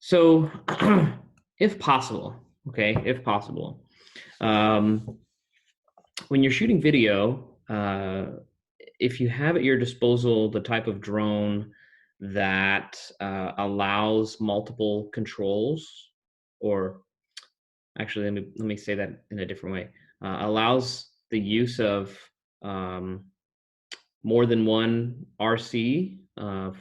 So, if possible, okay, if possible, um, when you're shooting video, if you have at your disposal the type of drone that allows multiple controls, or actually, let me say that in a different way, allows the use of um, more than one RC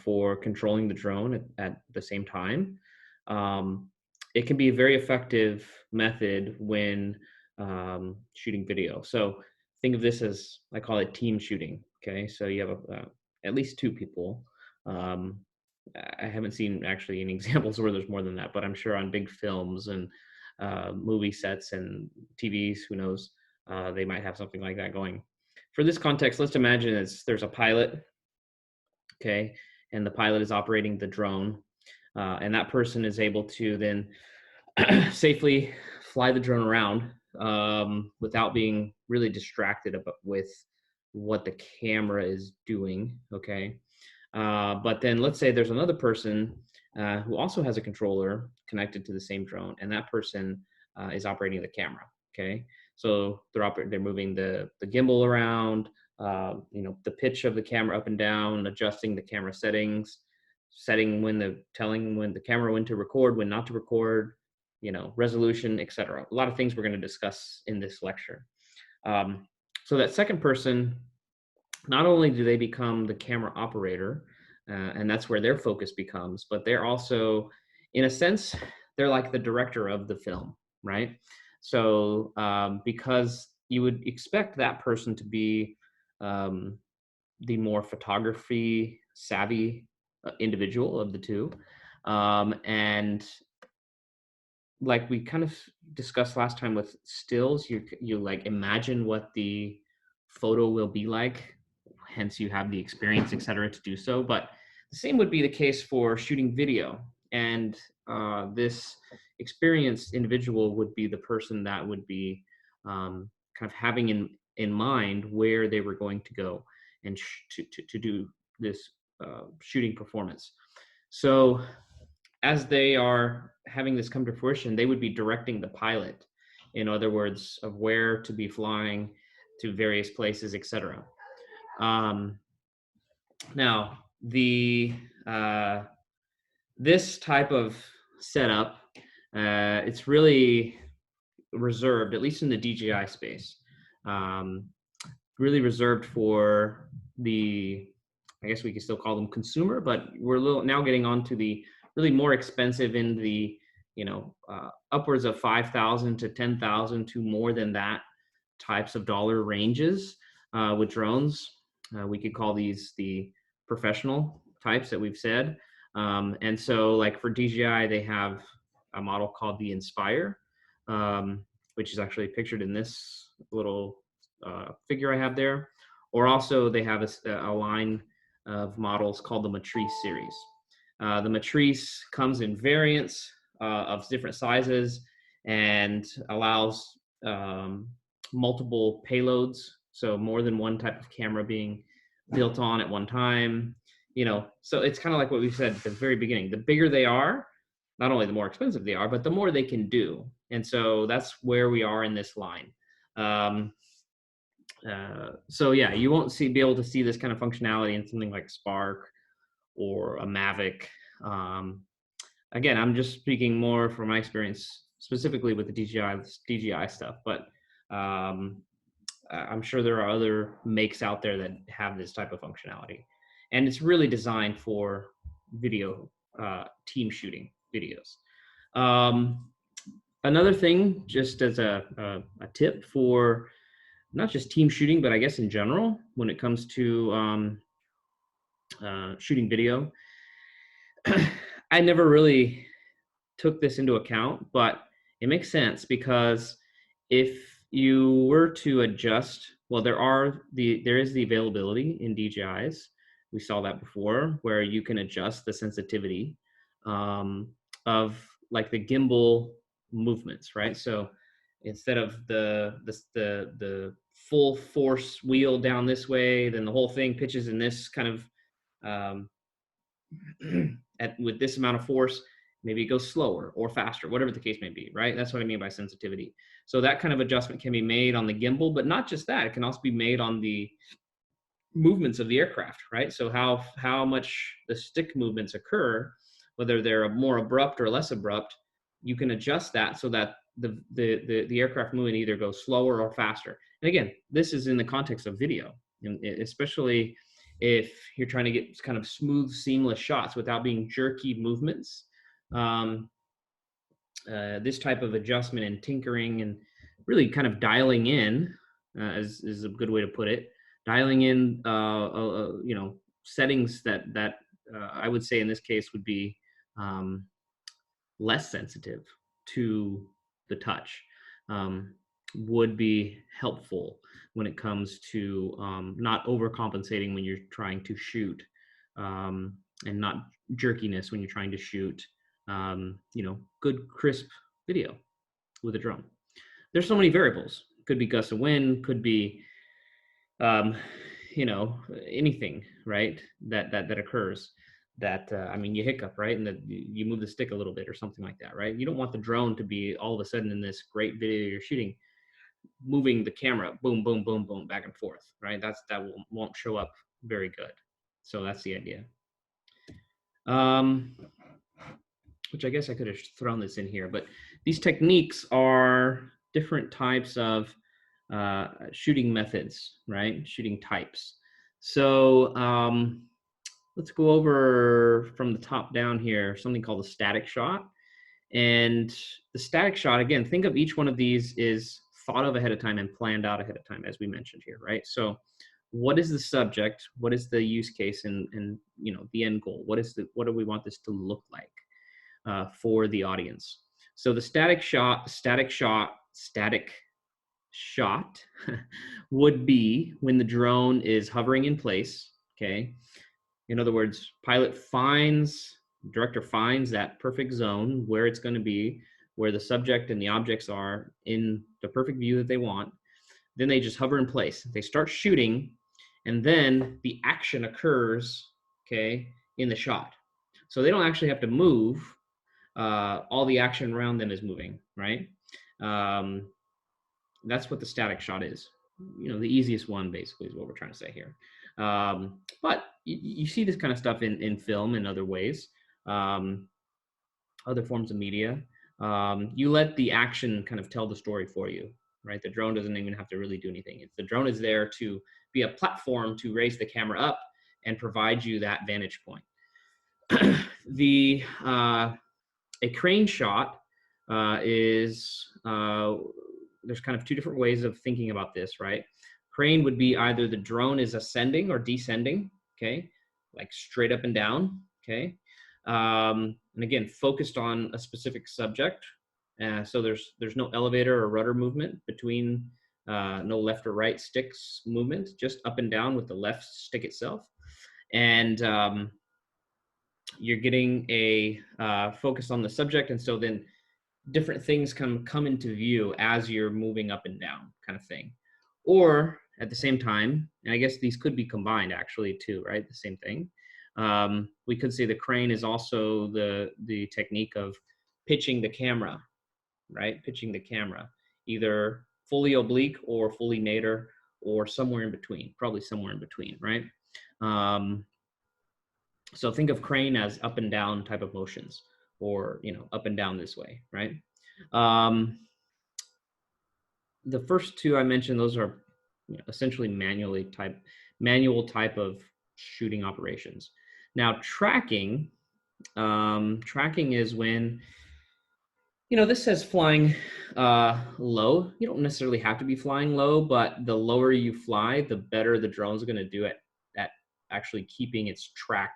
for controlling the drone at the same time. Um, it can be a very effective method when shooting video. So think of this as, I call it team shooting. Okay, so you have at least two people. Um, I haven't seen actually any examples where there's more than that, but I'm sure on big films and movie sets and TVs, who knows, they might have something like that going. For this context, let's imagine there's a pilot, okay, and the pilot is operating the drone, and that person is able to then safely fly the drone around without being really distracted with what the camera is doing, okay. But then let's say there's another person who also has a controller connected to the same drone, and that person is operating the camera. Okay, so they're moving the gimbal around, the pitch of the camera up and down, adjusting the camera settings, telling when the camera when to record, when not to record, resolution, etc. A lot of things we're going to discuss in this lecture. So that second person, not only do they become the camera operator, and that's where their focus becomes, but they're also, in a sense, they're like the director of the film, right? So because you would expect that person to be um, the more photography savvy individual of the two, and like we kind of discussed last time with stills, you like imagine what the photo will be like, hence you have the experience, etc., to do so. But the same would be the case for shooting video, and this experienced individual would be the person that would be kind of having in mind where they were going to go and to do this shooting performance. So as they are having this come to fruition, they would be directing the pilot, in other words, of where to be flying to various places, etc. Um, now, the this type of setup, it's really reserved, at least in the DJI space, um, really reserved for the, I guess we can still call them consumer, but we're now getting on to the really more expensive in the, upwards of 5,000 to 10,000 to more than that types of dollar ranges with drones. We could call these the professional types that we've said. And so like for DJI, they have a model called the Inspire, which is actually pictured in this little figure I have there. Or also they have a line of models called the Matrice series. The Matrice comes in variants of different sizes and allows multiple payloads, so more than one type of camera being built on at one time. So it's kind of like what we said at the very beginning. The bigger they are, not only the more expensive they are, but the more they can do. And so that's where we are in this line. So yeah, you won't be able to see this kind of functionality in something like Spark or a Mavic. Again, I'm just speaking more from my experience, specifically with the DJI stuff, but I'm sure there are other makes out there that have this type of functionality, and it's really designed for video team shooting videos. Another thing, just as a tip for not just team shooting, but I guess in general, when it comes to shooting video, I never really took this into account, but it makes sense because if you were to adjust, well, there is the availability in DJIs. We saw that before, where you can adjust the sensitivity of like the gimbal movements, right? So instead of the full force wheel down this way, then the whole thing pitches in this kind of with this amount of force. Maybe it goes slower or faster, whatever the case may be, right? That's what I mean by sensitivity. So that kind of adjustment can be made on the gimbal, but not just that. It can also be made on the movements of the aircraft, right? So how much the stick movements occur, whether they're more abrupt or less abrupt, you can adjust that so that the aircraft movement either goes slower or faster. And again, this is in the context of video, and especially if you're trying to get kind of smooth, seamless shots without being jerky movements. Um, this type of adjustment and tinkering and really kind of dialing in is a good way to put it. Dialing in, you know, settings that I would say in this case would be um, less sensitive to the touch, would be helpful when it comes to not overcompensating when you're trying to shoot, and not jerkiness when you're trying to shoot, you know, good crisp video with a drone. There's so many variables. Could be gusts of wind, could be um, you know, anything, right? That occurs. That I mean, you hiccup, right, and that you move the stick a little bit or something like that, right? You don't want the drone to be all of a sudden in this great video you're shooting, moving the camera, boom, boom, boom, boom, back and forth, right? That won't show up very good. So that's the idea. Which I guess I could have thrown this in here, but these techniques are different types of shooting methods, right? Shooting types. So let's go over from the top down here, something called a static shot. And the static shot, again, think of each one of these is thought of ahead of time and planned out ahead of time, as we mentioned here, right? So what is the subject? What is the use case and you know, the end goal? What do we want this to look like for the audience? So the static shot would be when the drone is hovering in place, okay? In other words, director finds that perfect zone where it's going to be, where the subject and the objects are in the perfect view that they want. Then they just hover in place. They start shooting, and then the action occurs, okay, in the shot. So they don't actually have to move. All the action around them is moving, right? That's what the static shot is. You know, the easiest one basically is what we're trying to say here. But you see this kind of stuff in film and other ways, other forms of media. You let the action kind of tell the story for you, right? The drone doesn't even have to really do anything. The drone is there to be a platform to raise the camera up and provide you that vantage point. A crane shot is there's kind of two different ways of thinking about this, right? Crane would be either the drone is ascending or descending, okay, like straight up and down, okay, and again focused on a specific subject. So there's no elevator or rudder movement between, no left or right sticks movement, just up and down with the left stick itself, and you're getting a focus on the subject, and so then different things come into view as you're moving up and down, kind of thing. Or at the same time, and I guess these could be combined actually too, right? The same thing. We could say the crane is also the technique of pitching the camera, right? Pitching the camera, either fully oblique or fully nadir or somewhere in between, probably somewhere in between, right? So think of crane as up and down type of motions, or, you know, up and down this way, right? The first two I mentioned, those are, you know, essentially manual type of shooting operations. Now tracking is when, you know, this says flying low. You don't necessarily have to be flying low, but the lower you fly, the better the drone's going to do at actually keeping its track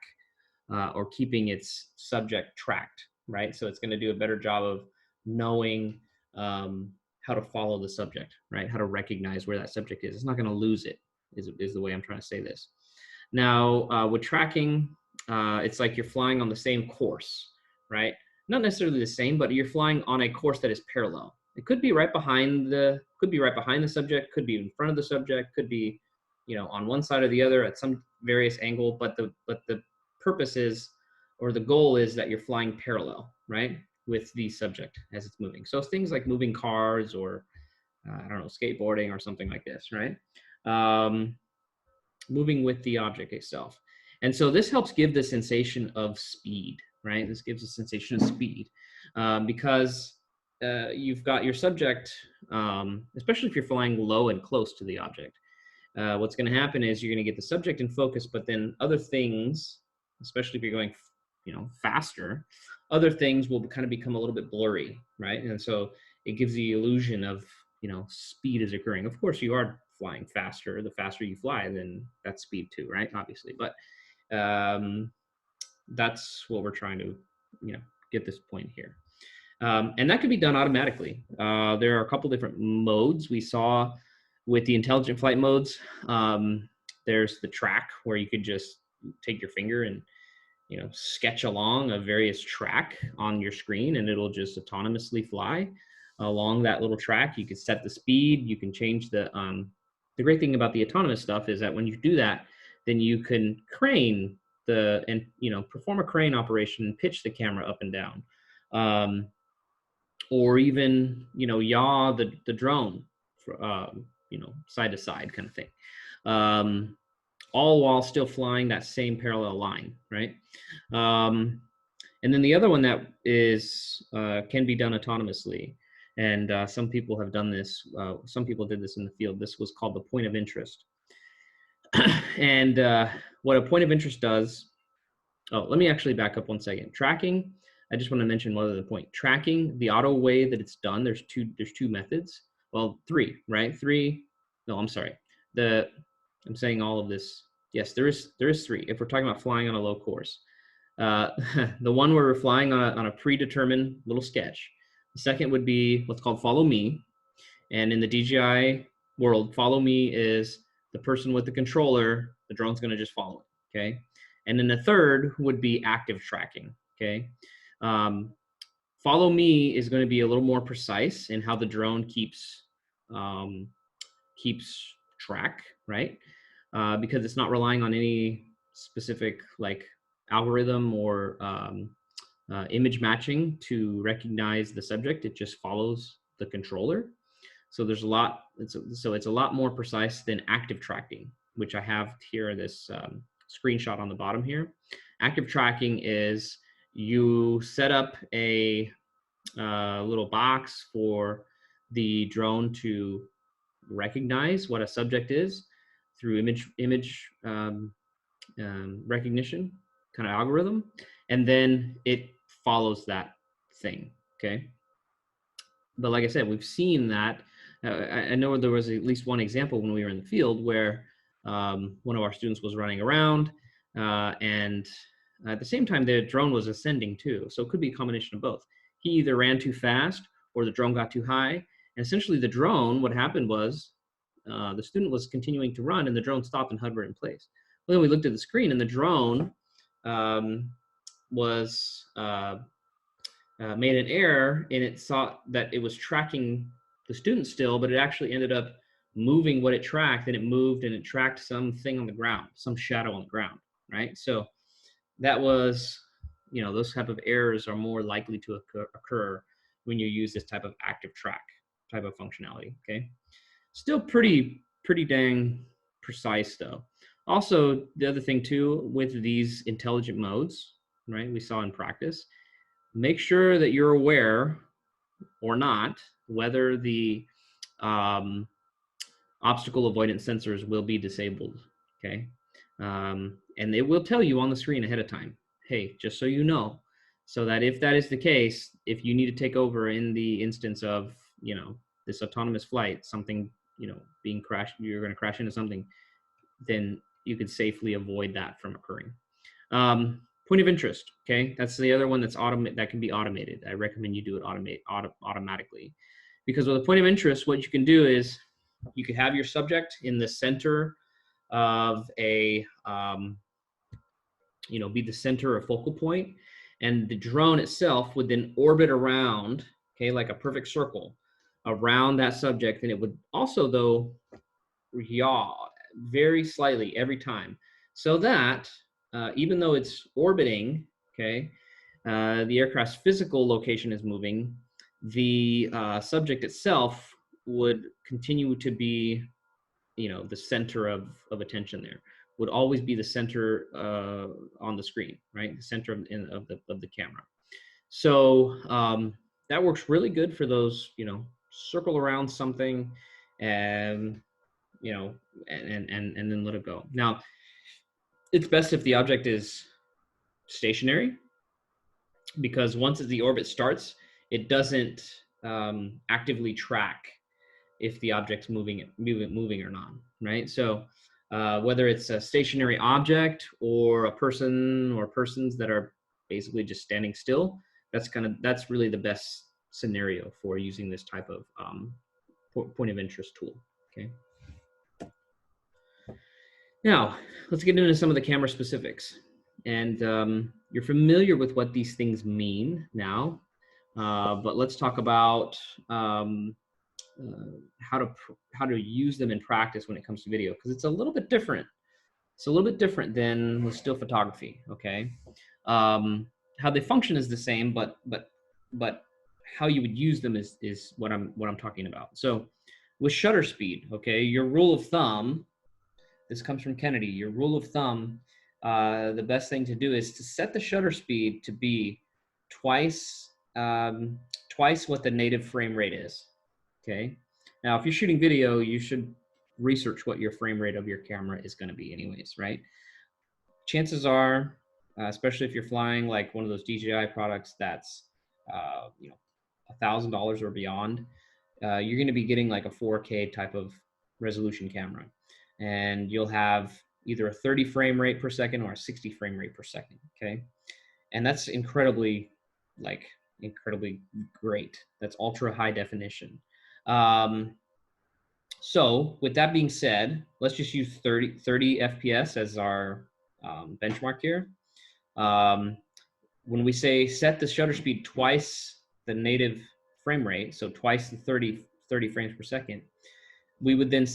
or keeping its subject tracked, right? So it's going to do a better job of knowing how to follow the subject, right? How to recognize where that subject is. It's not going to lose it, is the way I'm trying to say this. Now, with tracking, it's like you're flying on the same course, right? Not necessarily the same, but you're flying on a course that is parallel. It could be right behind the subject, could be in front of the subject, could be, you know, on one side or the other at some various angle, but the purpose is, or the goal is, that you're flying parallel, right, with the subject as it's moving. So things like moving cars or I don't know, skateboarding or something like this, right? Um, moving with the object itself. And so this helps give the sensation of speed, right? This gives a sensation of speed because you've got your subject, especially if you're flying low and close to the object. What's going to happen is you're going to get the subject in focus, but then other things, especially if you're going, faster, other things will kind of become a little bit blurry, right? And so it gives the illusion of, speed is occurring. Of course, you are flying faster. The faster you fly, then that's speed too, right? Obviously, but that's what we're trying to, get this point here. And that can be done automatically. There are a couple different modes we saw with the intelligent flight modes. There's the track where you could just take your finger and sketch along a various track on your screen, and it'll just autonomously fly along that little track. You can set the speed. You can change the great thing about the autonomous stuff is that when you do that, then you can crane and perform a crane operation and pitch the camera up and down. Or even yaw the drone side to side kind of thing, all while still flying that same parallel line, right? And then the other one that is can be done autonomously, and some people have done this. Some people did this in the field. This was called the point of interest. And what a point of interest does, let me actually back up 1 second. Tracking, I just want to mention one other point. Tracking, the auto way that it's done, there's two methods. Well, three, right? No, I'm sorry. I'm saying all of this. Yes, there is three. If we're talking about flying on a low course, the one where we're flying on a predetermined little sketch. The second would be what's called follow me. And in the DJI world, follow me is the person with the controller. The drone's going to just follow it. Okay. And then the third would be active tracking. Okay. Follow me is going to be a little more precise in how the drone keeps track, right? Because it's not relying on any specific like algorithm or image matching to recognize the subject. It just follows the controller. So there's a lot. So it's a lot more precise than active tracking, which I have here. This screenshot on the bottom here. Active tracking is you set up a little box for the drone to recognize what a subject is through image recognition kind of algorithm, and then it follows that thing. Okay. But like I said, we've seen that. I know there was at least one example when we were in the field where one of our students was running around and at the same time, the drone was ascending too. So it could be a combination of both. He either ran too fast or the drone got too high. And essentially the drone, what happened was the student was continuing to run and the drone stopped and hovered in place. Well, then we looked at the screen and the drone was made an error, and it saw that it was tracking the student still, but it actually ended up moving what it tracked, and it moved and it tracked something on the ground, some shadow on the ground, right? So that was, those type of errors are more likely to occur when you use this type of active track type of functionality, okay? Still pretty dang precise though. Also, the other thing too, with these intelligent modes, right, we saw in practice, make sure that you're aware or not whether the obstacle avoidance sensors will be disabled, okay? And it will tell you on the screen ahead of time, hey, just so you know, so that if that is the case, if you need to take over in the instance of, this autonomous flight, something, being crashed, you're going to crash into something, then you could safely avoid that from occurring. Point of interest, okay? That's the other one that can be automated. I recommend you do it automatically. Because with a point of interest, what you can do is you could have your subject in the center of a, be the center or focal point, and the drone itself would then orbit around, okay, like a perfect circle around that subject, and it would also, though, yaw very slightly every time, so that even though it's orbiting, okay, the aircraft's physical location is moving, the subject itself would continue to be, the center of attention there, would always be the center on the screen, right? The center of the camera. So that works really good for those, circle around something and, and then let it go. Now, it's best if the object is stationary, because once the orbit starts, it doesn't actively track if the object's moving or not, right? So whether it's a stationary object or a person or persons that are basically just standing still, that's really the best scenario for using this type of point of interest tool. Okay. Now let's get into some of the camera specifics, and you're familiar with what these things mean now, but let's talk about how to use them in practice when it comes to video, because it's a little bit different. It's a little bit different than with still photography. Okay, how they function is the same, but how you would use them is what I'm talking about. So with shutter speed, okay, your rule of thumb. This comes from Kennedy. Your rule of thumb, the best thing to do is to set the shutter speed to be twice what the native frame rate is. Okay. Now, if you're shooting video, you should research what your frame rate of your camera is going to be anyways, right? Chances are, especially if you're flying like one of those DJI products that's, $1,000 or beyond, you're going to be getting like a 4K type of resolution camera. And you'll have either a 30 frame rate per second or a 60 frame rate per second, okay? And that's incredibly great. That's ultra high definition. So with that being said, let's just use 30 FPS as our benchmark here. When we say set the shutter speed twice the native frame rate, so twice the 30 frames per second, we would then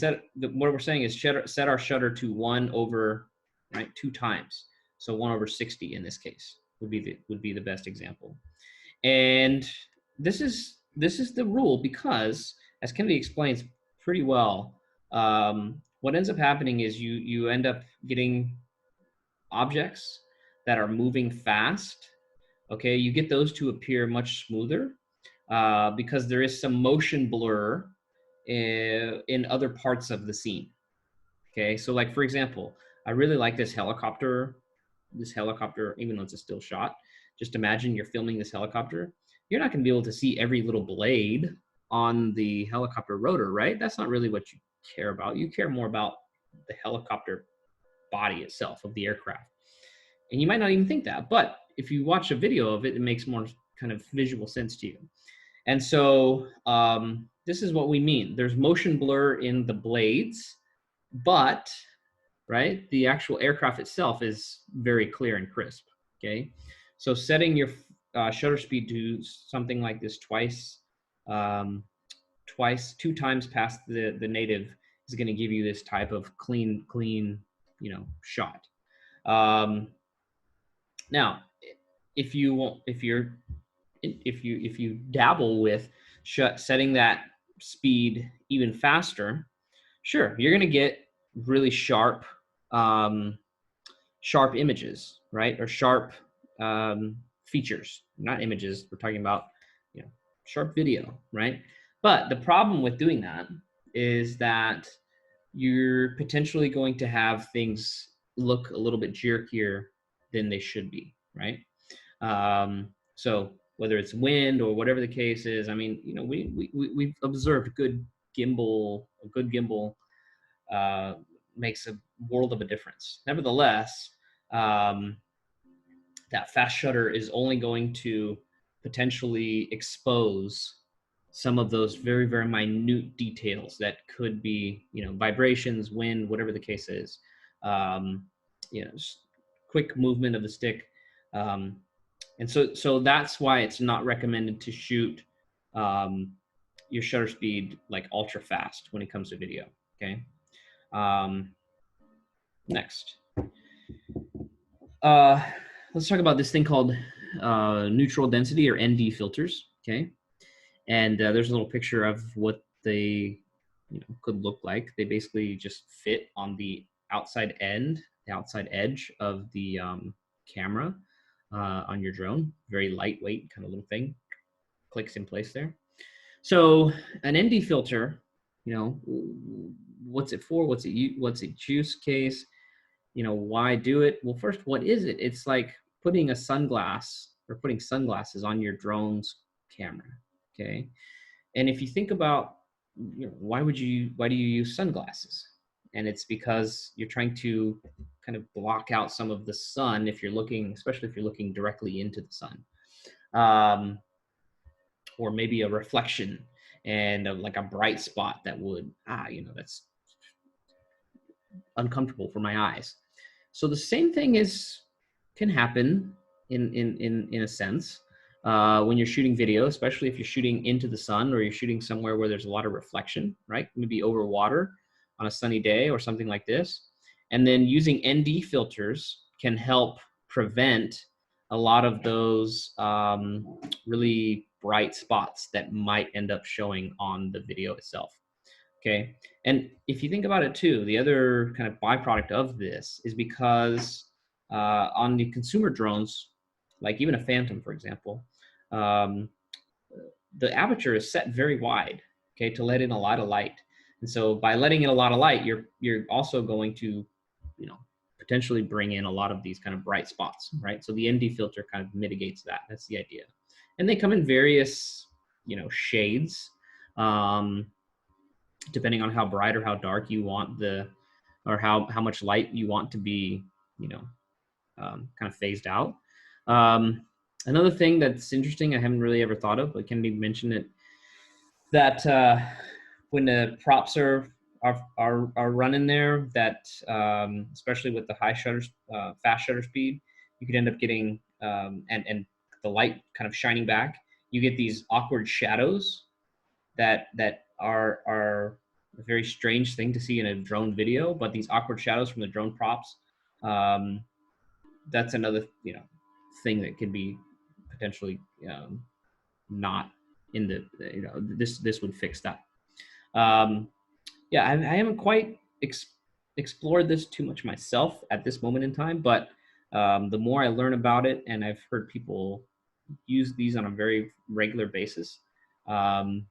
what we're saying is set our shutter to 1 over, right, 2 times. So 1 over 60 in this case would be the best example. And this is the rule because, as Kennedy explains pretty well, what ends up happening is you end up getting objects that are moving fast. Okay, you get those to appear much smoother because there is some motion blur in other parts of the scene. Okay, so like for example, I really like this helicopter, even though it's a still shot. Just imagine you're filming this helicopter. You're not going to be able to see every little blade on the helicopter rotor, right? That's not really what you care about. You care more about the helicopter body itself of the aircraft. And you might not even think that, but if you watch a video of it, it makes more kind of visual sense to you. And so this is what we mean. There's motion blur in the blades, but, right, the actual aircraft itself is very clear and crisp, okay? So setting your shutter speed to something like this 2 times past the native is going to give you this type of clean, shot. Now, if you dabble with setting that speed even faster, sure, you're going to get really sharp images, right? Or sharp features, not images. We're talking about, sharp video, right? But the problem with doing that is that you're potentially going to have things look a little bit jerkier than they should be, right? So whether it's wind or whatever the case is, I mean, we've observed a good gimbal makes a world of a difference. Nevertheless, that fast shutter is only going to potentially expose some of those very, very minute details that could be, vibrations, wind, whatever the case is, quick movement of the stick. And so that's why it's not recommended to shoot your shutter speed like ultra fast when it comes to video, okay? Next. Let's talk about this thing called neutral density or ND filters, okay? And there's a little picture of what they could look like. They basically just fit on the outside edge of the camera on your drone. Very lightweight kind of little thing, clicks in place there. So an ND filter, what's it for? What's its use case? Why do it? Well, first, what is it? It's like putting a sunglass or putting sunglasses on your drone's camera, okay? And if you think about, why do you use sunglasses? And it's because you're trying to kind of block out some of the sun if you're looking, especially if you're looking directly into the sun, or maybe a reflection and like a bright spot that would, that's uncomfortable for my eyes. So the same thing can happen in a sense when you're shooting video, especially if you're shooting into the sun or you're shooting somewhere where there's a lot of reflection, right? Maybe over water on a sunny day or something like this. And then using ND filters can help prevent a lot of those really bright spots that might end up showing on the video itself. Okay. And if you think about it too, the other kind of byproduct of this is because on the consumer drones, like even a Phantom, for example, the aperture is set very wide, okay, to let in a lot of light. And so by letting in a lot of light, you're also going to, potentially bring in a lot of these kind of bright spots, right? So the ND filter kind of mitigates that. That's the idea. And they come in various, shades, depending on how bright or how dark you want or how much light you want to be, kind of phased out. Another thing that's interesting, I haven't really ever thought of, but Kennedy mentioned it, that when the props are running there, that especially with the high shutter, fast shutter speed, you could end up getting and the light kind of shining back. You get these awkward shadows that are a very strange thing to see in a drone video. But these awkward shadows from the drone props, that's another thing that could be potentially not in the this would fix that. Yeah, I haven't quite explored this too much myself at this moment in time, but the more I learn about it, and I've heard people use these on a very regular basis, I'm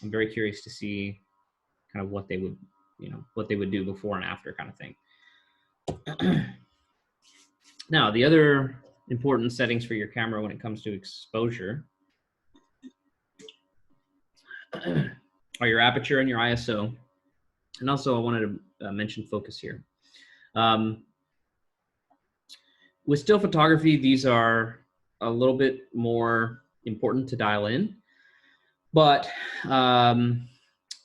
very curious to see kind of what they would do before and after kind of thing. Now, the other important settings for your camera when it comes to exposure are your aperture and your ISO. And also I wanted to mention focus here. With still photography, these are a little bit more important to dial in. But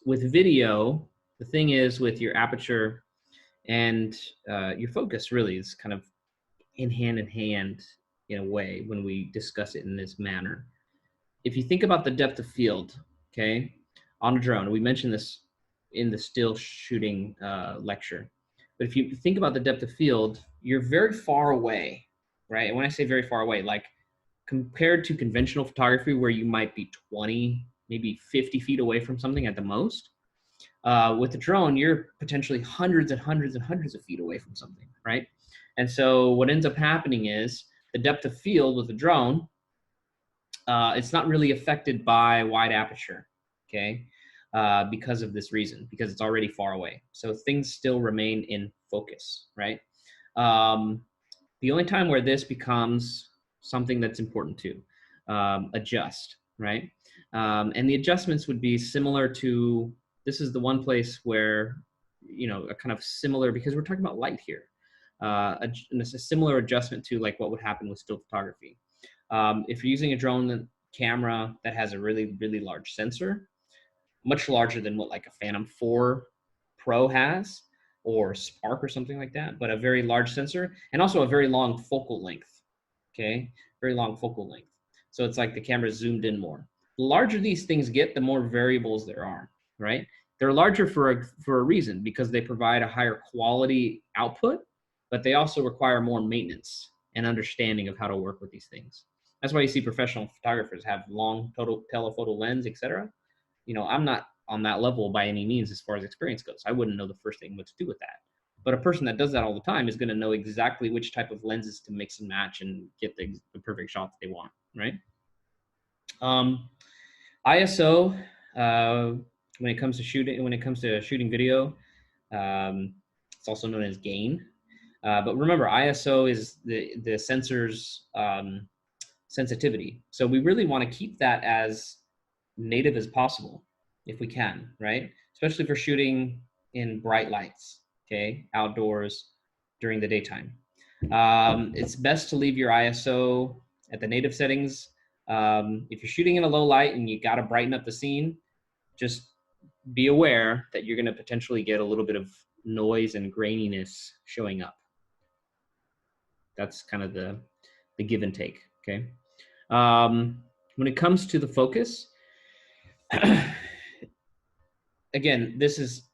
with video, the thing is with your aperture and your focus really is kind of in hand in a way when we discuss it in this manner. If you think about the depth of field, okay, on a drone, we mentioned this in the still shooting lecture, but if you think about the depth of field, you're very far away, right? And when I say very far away, like compared to conventional photography where you might be 20, maybe 50 feet away from something at the most, with the drone, you're potentially hundreds and hundreds and hundreds of feet away from something, right? And so what ends up happening is the depth of field with the drone, it's not really affected by wide aperture, okay? Because of this reason, because it's already far away. So things still remain in focus, right? The only time where this becomes something that's important to adjust, right? And the adjustments would be similar to, this is the one place where, a kind of similar, because we're talking about light here, a similar adjustment to like what would happen with still photography. If you're using a drone camera that has a really, really large sensor, much larger than what like a Phantom 4 Pro has, or Spark or something like that, but a very large sensor and also a very long focal length, okay? Very long focal length. So it's like the camera zoomed in more. The larger these things get, the more variables there are, right? They're larger for a reason, because they provide a higher quality output, but they also require more maintenance and understanding of how to work with these things. That's why you see professional photographers have long total telephoto lens, etc. You know, I'm not on that level by any means as far as experience goes. I wouldn't know the first thing what to do with that. But a person that does that all the time is going to know exactly which type of lenses to mix and match and get the perfect shot that they want, right? ISO, when it comes to shooting video, it's also known as gain. But remember, ISO is the sensor's sensitivity. So we really want to keep that as native as possible if we can, right? Especially for shooting in bright lights, okay, outdoors during the daytime. It's best to leave your ISO at the native settings. If you're shooting in a low light and you got to brighten up the scene, just be aware that you're going to potentially get a little bit of noise and graininess showing up. That's kind of the give and take, okay? When it comes to the focus, again, this is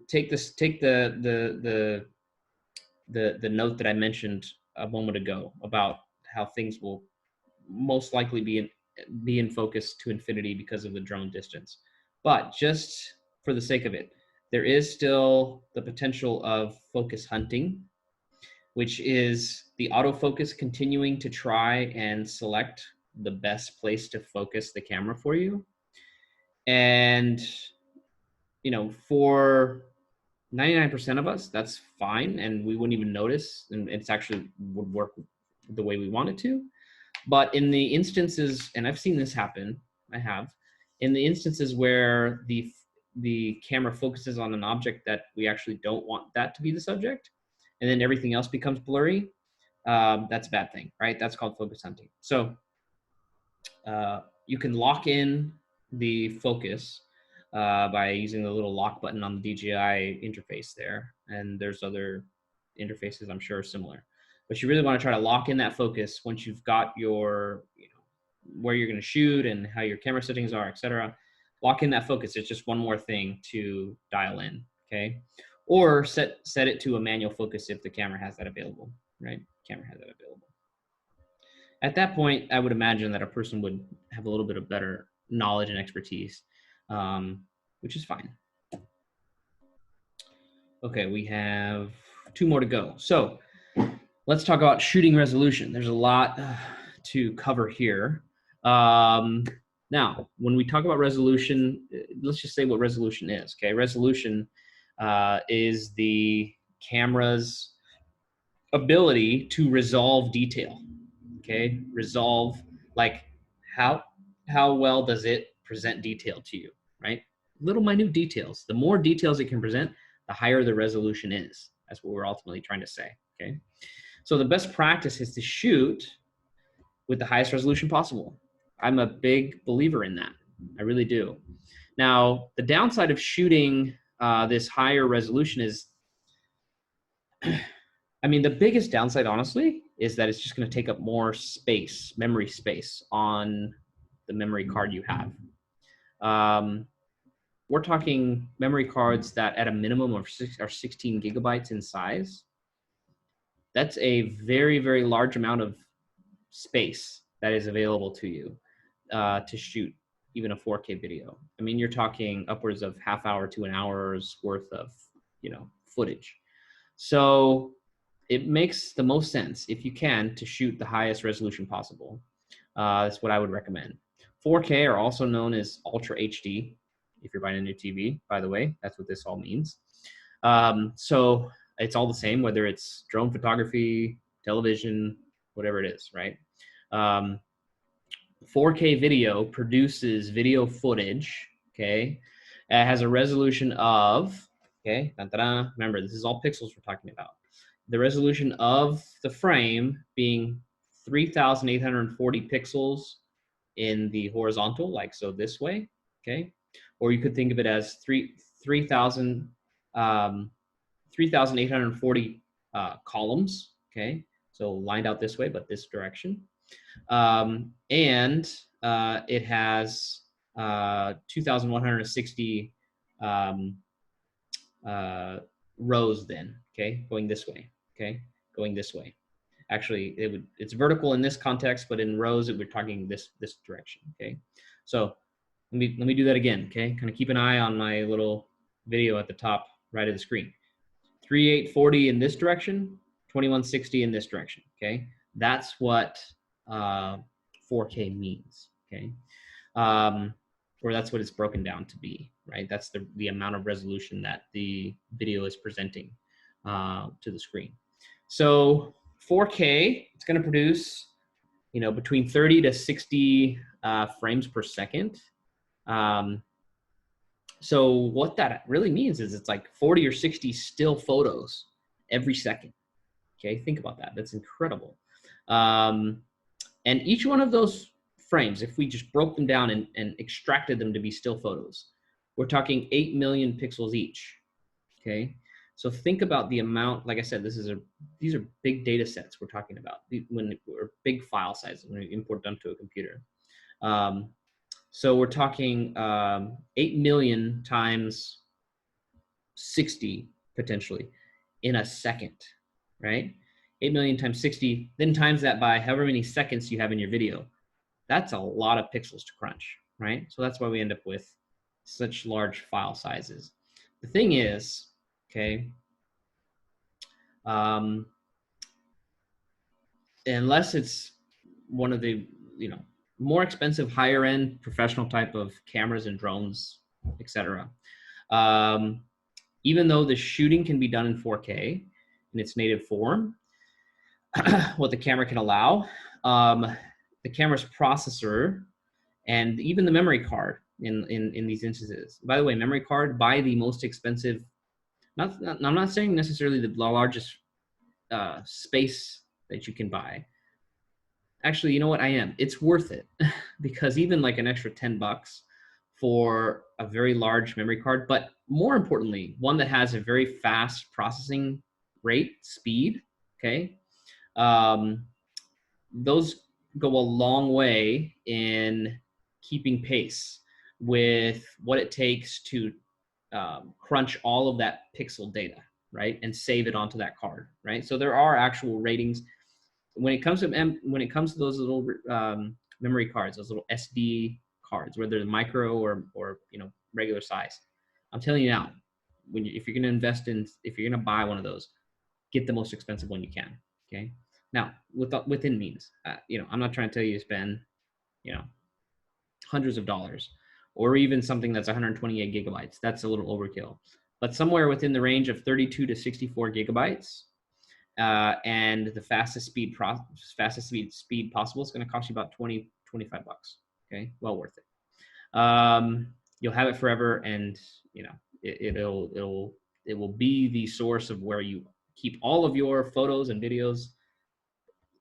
take the note that I mentioned a moment ago about how things will most likely be in focus to infinity because of the drone distance. But just for the sake of it, there is still the potential of focus hunting, which is the autofocus continuing to try and select the best place to focus the camera for you. And, you know, for 99% of us, that's fine. And we wouldn't even notice. And it's actually would work the way we want it to. But in the instances, and I've seen this happen, I have, in the instances where the camera focuses on an object that we actually don't want that to be the subject, and then everything else becomes blurry, that's a bad thing, right? That's called focus hunting. So you can lock in the focus by using the little lock button on the DJI interface there. And there's other interfaces I'm sure are similar. But you really want to try to lock in that focus once you've got your, you know, where you're going to shoot and how your camera settings are, etc. Lock in that focus. It's just one more thing to dial in, okay? Or set it to a manual focus if the camera has that available, right? Camera has that available. At that point, I would imagine that a person would have a little bit of better knowledge and expertise, which is fine. Okay, we have 2 more to go. So let's talk about shooting resolution. There's a lot to cover here. Now, when we talk about resolution, let's just say what resolution is, okay? Resolution is the camera's ability to resolve detail, okay? Resolve, like how well does it present detail to you, right? Little minute details. The more details it can present, the higher the resolution is. That's what we're ultimately trying to say, okay? So the best practice is to shoot with the highest resolution possible. I'm a big believer in that. I really do. Now, the downside of shooting this higher resolution is, I mean, the biggest downside, honestly, is that it's just going to take up more space, memory space on the memory card you have. We're talking memory cards that at a minimum are 16 gigabytes in size. That's a very, very large amount of space that is available to you to shoot even a 4K video. I mean, you're talking upwards of half hour to an hour's worth of, you know, footage. So it makes the most sense, if you can, to shoot the highest resolution possible. That's what I would recommend. 4K are also known as Ultra HD. If you're buying a new TV, by the way, that's what this all means. So it's all the same, whether it's drone photography, television, whatever it is, right? 4K video produces video footage, okay? It has a resolution of, okay, remember, this is all pixels we're talking about. The resolution of the frame being 3,840 pixels in the horizontal, like so this way, okay? Or you could think of it as 3,840 columns, okay? So lined out this way, but this direction. And it has 2,160 rows then, okay, going this way, okay, going this way. Actually, it's vertical in this context, but in rows, we're talking this direction. Okay, so let me do that again. Okay, kind of keep an eye on my little video at the top right of the screen. 3840 in this direction, 2160 in this direction. Okay, that's what 4K means. Okay, or that's what it's broken down to be. Right, that's the amount of resolution that the video is presenting to the screen. So 4K, it's going to produce, you know, between 30 to 60 frames per second. So what that really means is it's like 40 or 60 still photos every second. Okay, think about that. That's incredible. And each one of those frames, if we just broke them down and extracted them to be still photos, we're talking 8 million pixels each. Okay, so think about the amount. Like I said, these are big data sets we're talking about when we're big file sizes when we import them to a computer. So we're talking 8 million times 60 potentially in a second, right? 8 million times 60, then times that by however many seconds you have in your video. That's a lot of pixels to crunch, right? So that's why we end up with such large file sizes. The thing is, okay, unless it's one of the, you know, more expensive, higher end professional type of cameras and drones, etc. Even though the shooting can be done in 4K in its native form, what the camera can allow, the camera's processor and even the memory card in these instances. By the way, memory card, buy the most expensive. I'm not saying necessarily the largest space that you can buy. Actually, you know what? I am. It's worth it because even like an extra $10 for a very large memory card, but more importantly, one that has a very fast processing rate, speed. Okay, those go a long way in keeping pace with what it takes to crunch all of that pixel data, right, and save it onto that card, right? So there are actual ratings when it comes to those little memory cards, those little SD cards, whether they're micro or you know, regular size. I'm telling you now, if you're going to invest in, if you're going to buy one of those, get the most expensive one you can. Okay. Now, within means, you know, I'm not trying to tell you to spend, you know, hundreds of dollars, or even something that's 128 gigabytes. That's a little overkill. But somewhere within the range of 32 to 64 gigabytes, and the fastest speed possible is going to cost you about 20, 25 bucks. Okay, well worth it. You'll have it forever, and you know it will be the source of where you keep all of your photos and videos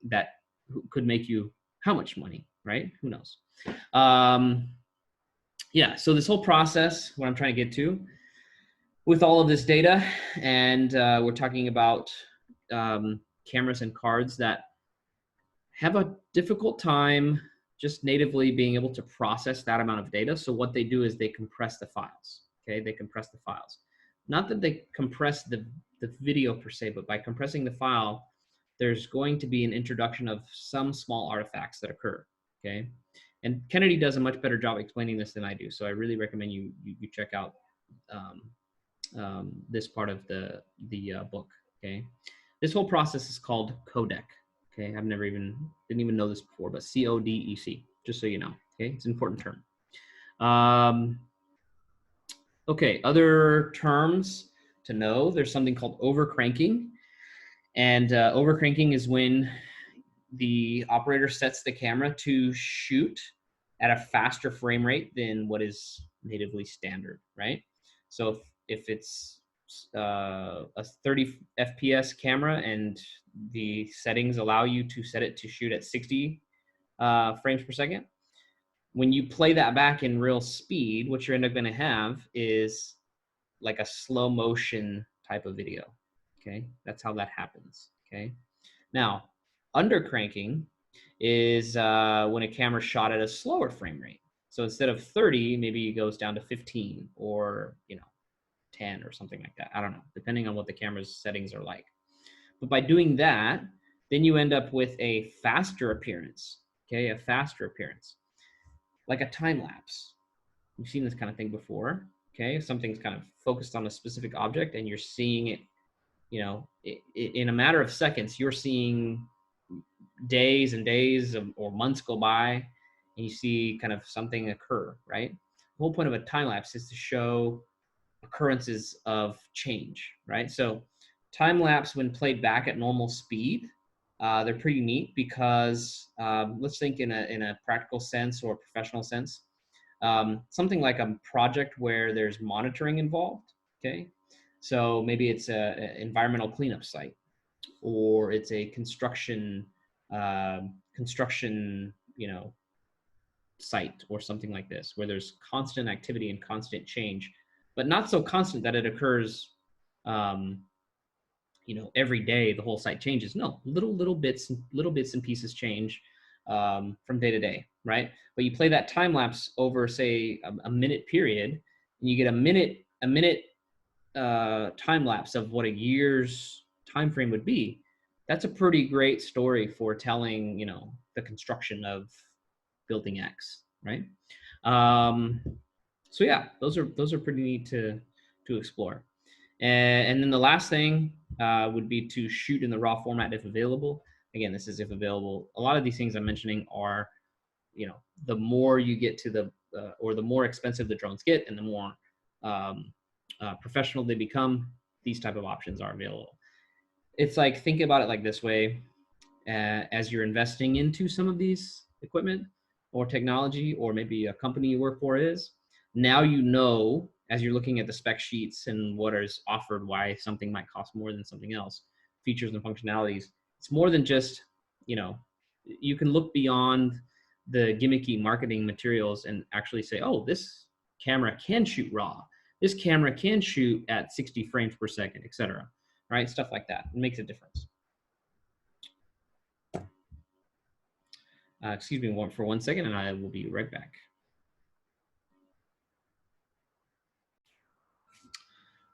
that could make you how much money, right? Who knows? Yeah, so this whole process, what I'm trying to get to with all of this data, and we're talking about cameras and cards that have a difficult time just natively being able to process that amount of data. So what they do is they compress the files. Okay, they compress the files. Not that they compress the video per se, but by compressing the file, there's going to be an introduction of some small artifacts that occur. Okay, and Kennedy does a much better job explaining this than I do. So I really recommend you check out this part of the book. Okay, this whole process is called codec. Okay, I've didn't even know this before, but CODEC, just so you know. Okay, it's an important term. Okay, other terms to know. There's something called overcranking, and overcranking is when the operator sets the camera to shoot at a faster frame rate than what is natively standard, right? So if it's a 30 FPS camera and the settings allow you to set it to shoot at 60 frames per second, when you play that back in real speed, what you're going to have is like a slow motion type of video. Okay, that's how that happens. Okay, now undercranking is when a camera shot at a slower frame rate. So instead of 30, maybe it goes down to 15 or, you know, 10 or something like that. I don't know, depending on what the camera's settings are like. But by doing that, then you end up with a faster appearance, okay, a faster appearance, like a time lapse. You've seen this kind of thing before, okay? Something's kind of focused on a specific object and you're seeing it, you know, in a matter of seconds, you're seeing days and days or months go by and you see kind of something occur, right? The whole point of a time lapse is to show occurrences of change, right? So time lapse, when played back at normal speed, they're pretty neat because let's think in a practical sense or professional sense, something like a project where there's monitoring involved. Okay, so maybe it's a environmental cleanup site, or it's a construction, you know, site or something like this, where there's constant activity and constant change, but not so constant that it occurs, um, you know, every day the whole site changes. No, little bits and pieces change from day to day, right? But you play that time lapse over, say, a minute period, and you get a minute time lapse of what a year's time frame would be. That's a pretty great story for telling, you know, the construction of building X, right? Um, so yeah, those are pretty neat to explore. And then the last thing would be to shoot in the raw format if available. Again, this is if available. A lot of these things I'm mentioning are, you know, the more you get to the or the more expensive the drones get, and the more um, professional they become, these type of options are available. It's like, think about it like this way: as you're investing into some of these equipment or technology, or maybe a company you work for is, now you know, as you're looking at the spec sheets and what is offered, why something might cost more than something else, features and functionalities. It's more than just, you know, you can look beyond the gimmicky marketing materials and actually say, oh, this camera can shoot raw. This camera can shoot at 60 frames per second, etc. Right? Stuff like that. It makes a difference. Excuse me for 1 second, and I will be right back.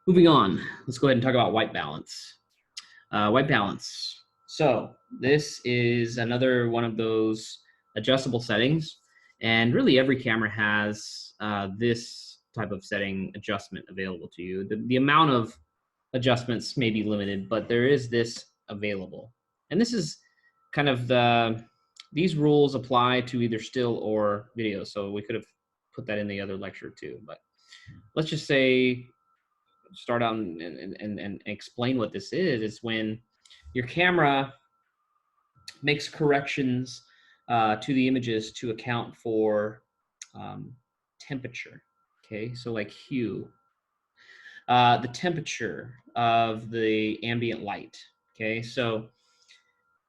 Moving on, let's go ahead and talk about white balance. White balance. So this is another one of those adjustable settings, and really every camera has this type of setting adjustment available to you. The amount of adjustments may be limited, but there is this available. And this is kind of these rules apply to either still or video. So we could have put that in the other lecture too, but let's just say, start out and explain what this is. It's when your camera makes corrections to the images to account for temperature. Okay, so like hue, the temperature of the ambient light. Okay, so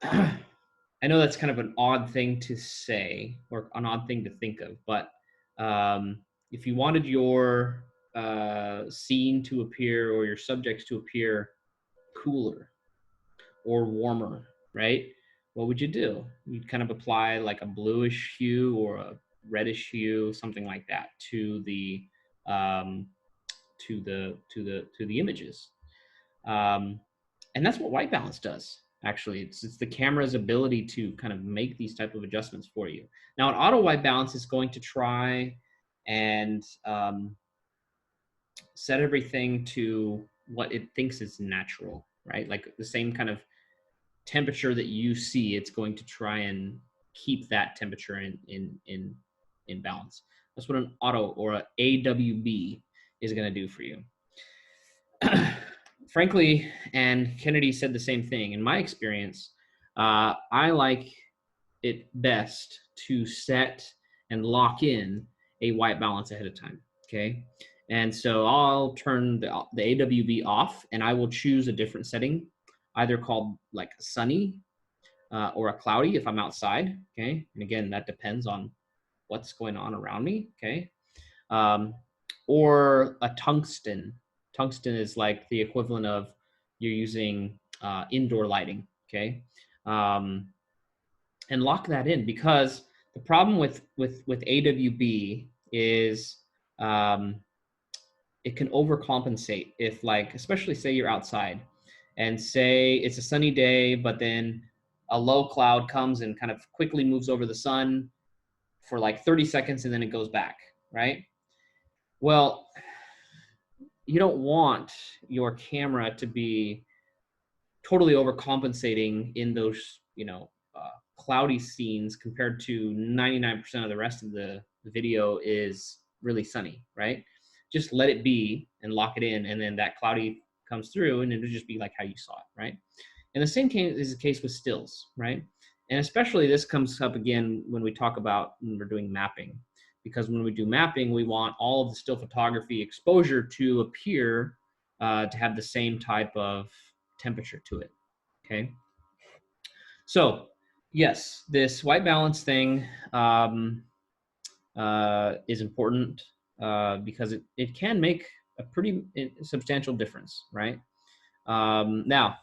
I know that's kind of an odd thing to say or an odd thing to think of, but if you wanted your scene to appear or your subjects to appear cooler or warmer, right? What would you do? You'd kind of apply like a bluish hue or a reddish hue, something like that, to the um, to the images. And that's what white balance does. Actually, it's the camera's ability to kind of make these type of adjustments for you. Now, an auto white balance is going to try and set everything to what it thinks is natural, right? Like the same kind of temperature that you see, it's going to try and keep that temperature in balance. That's what an auto or a AWB is going to do for you. Frankly, and Kennedy said the same thing. In my experience, I like it best to set and lock in a white balance ahead of time. Okay. And so I'll turn the AWB off, and I will choose a different setting, either called like sunny or a cloudy if I'm outside. Okay. And again, that depends on what's going on around me. Okay. Or a tungsten. Tungsten is like the equivalent of you're using indoor lighting. Okay. And lock that in, because the problem with AWB is it can overcompensate if, like, especially say you're outside and say it's a sunny day, but then a low cloud comes and kind of quickly moves over the sun for like 30 seconds and then it goes back, right? Well, you don't want your camera to be totally overcompensating in those, cloudy scenes compared to 99% of the rest of the video is really sunny, right? Just let it be and lock it in, and then that cloudy comes through and it'll just be like how you saw it, right? And the same case is the case with stills, right? And especially this comes up again when we talk about when we're doing mapping, because when we do mapping, we want all of the still photography exposure to appear to have the same type of temperature to it, okay? So yes, this white balance thing is important because it can make a pretty substantial difference, right? Now,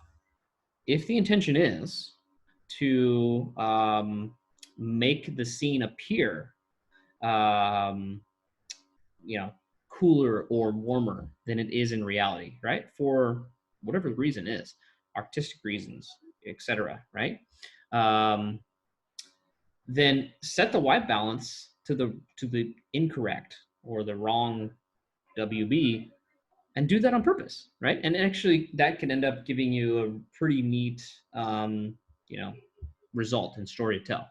if the intention is to make the scene appear, um, cooler or warmer than it is in reality, right? For whatever the reason is, artistic reasons, etc., right? Um, then set the white balance to the incorrect or the wrong WB and do that on purpose, right? And actually that can end up giving you a pretty neat, result and story to tell.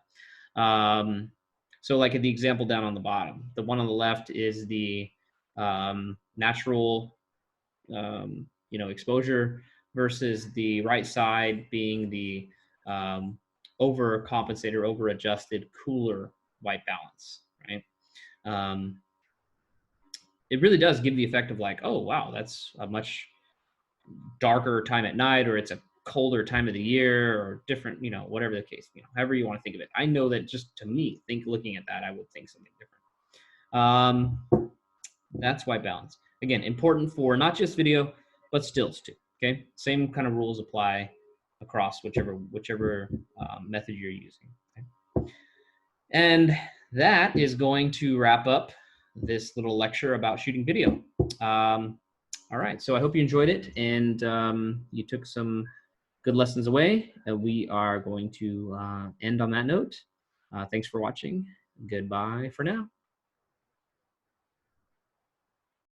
So like the example down on the bottom, the one on the left is the natural, exposure versus the right side being the overcompensated, over adjusted, cooler white balance, right? Um, it really does give the effect of like, oh, wow, that's a much darker time at night, or it's a colder time of the year, or different, whatever the case, however you want to think of it. I know that just to me, looking at that, I would think something different. That's white balance. Again, important for not just video, but stills too. Okay, same kind of rules apply across whichever method you're using. Okay? And that is going to wrap up this little lecture about shooting video. All right, so I hope you enjoyed it and you took some good lessons away. We are going to end on that note. Thanks for watching. Goodbye for now.